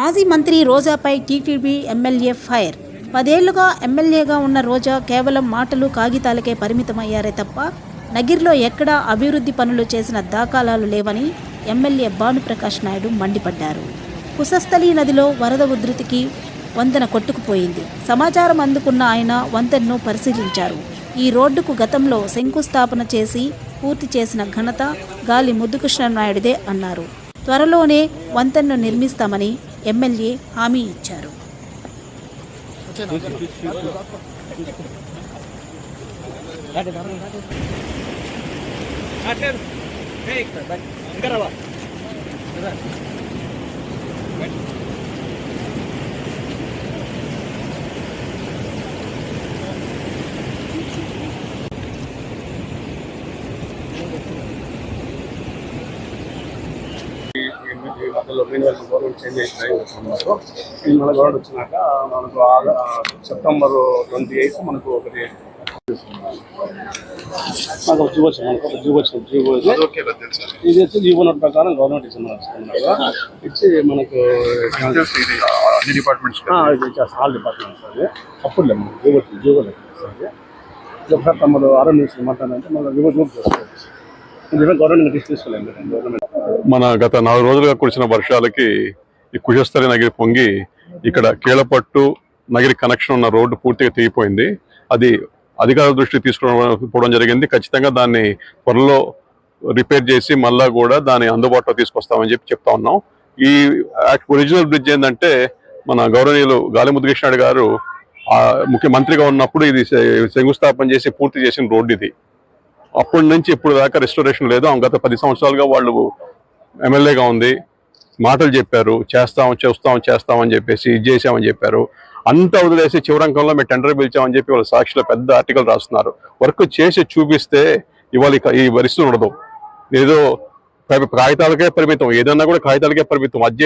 మాజీ మంత్రి రోజాపై TTD MLA fire. 10 ఏళ్లుగా ఎమ్మెల్యేగా ఉన్న రోజా కేవలం మాటలు కాగితాలకే పరిమితమయ్యారే తప్ప నగిరిలో ఎక్కడా అభివృద్ధి పనులు చేసిన దాఖలాలు లేవని ఎమ్మెల్యే భానుప్రకాష్ నాయుడు మండిపడ్డారు. కుశస్థలి నదిలో వరద ఉధృతికి వంతెన కొట్టుకుపోయింది. సమాచారం అందుకున్న ఆయన వంతెనను పరిశీలించారు. ఈ రోడ్డుకు గతంలో శంకుస్థాపన చేసి పూర్తి చేసిన ఘనత గాలి ముద్దుకృష్ణనాయుడిదే అన్నారు. త్వరలోనే వంతెనను నిర్మిస్తామని ఎమ్మెల్యే హామీ ఇచ్చారు. గవర్నమెంట్ చేంజ్ అయిపోతున్నారు. మన గవర్నమెంట్ వచ్చినాక మనకు సెప్టెంబర్ 28 మనకు ఒకటి జీవో వచ్చింది. ఇది వచ్చి జీవో నోట్ ప్రకారం గవర్నమెంట్ ఇచ్చి మనకు ఆల్ డిపార్ట్మెంట్స్ అది అప్పుడు లేదు జీవో లేదు. ఒకసారి తమ్ముడు ఆరోగ్య మాట్లాడాలంటే మన జీవో చేసుకోవచ్చు. గవర్నమెంట్ తీసుకోలేదు. మన గత 4 రోజులుగా కురిసిన వర్షాలకి ఈ కుశస్థలి నగిరి పొంగి ఇక్కడ కీలపట్టు నగిరి కనెక్షన్ ఉన్న రోడ్డు పూర్తిగా తెగిపోయింది. అది అధికారుల దృష్టికి తీసుకుపోవడం జరిగింది. ఖచ్చితంగా దాన్ని త్వరలో రిపేర్ చేసి మళ్ళా కూడా దాన్ని అందుబాటులో తీసుకొస్తామని చెప్తా ఉన్నాం. ఈ ఒరిజినల్ బ్రిడ్జ్ ఏంటంటే మన గౌరవనీయులు గాలి ముద్దుకృష్ణనాయుడు గారు ముఖ్యమంత్రిగా ఉన్నప్పుడు ఇది శంకుస్థాపన చేసి పూర్తి చేసిన రోడ్డు ఇది. అప్పటి నుంచి ఇప్పుడు దాకా రెస్టోరేషన్ లేదు. గత 10 సంవత్సరాలుగా వాళ్ళు ఎమ్మెల్యేగా ఉంది, మాటలు చెప్పారు, చేస్తామని చెప్పేసి ఇది చేసామని చెప్పారు. అంతా వదిలేసి చివరంకంలో మేము టెండర్ పిలిచామని చెప్పి వాళ్ళు సాక్షిలో పెద్ద ఆర్టికల్ రాస్తున్నారు. వర్క్ చేసి చూపిస్తే ఇవాళ ఈ పరిస్థితి ఉండదు. ఏదో కాగితాలకే పరిమితం, ఏదన్నా కూడా కాగితాలకే పరిమితం. అది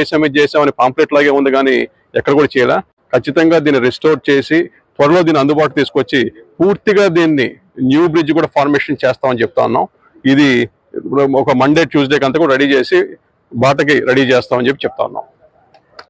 చేసామని పాంప్లెట్ లాగే ఉంది కానీ ఎక్కడ కూడా చేయాల. ఖచ్చితంగా దీన్ని రెస్టోర్ చేసి త్వరలో దీన్ని అందుబాటు తీసుకొచ్చి పూర్తిగా దీన్ని న్యూ బ్రిడ్జ్ కూడా ఫార్మేషన్ చేస్తామని చెప్తా ఉన్నాం. ఇది ఒక మండే ట్యూస్డే కంతా కూడా రెడీ చేసి బాటకి రెడీ చేస్తామని చెప్తా ఉన్నాం.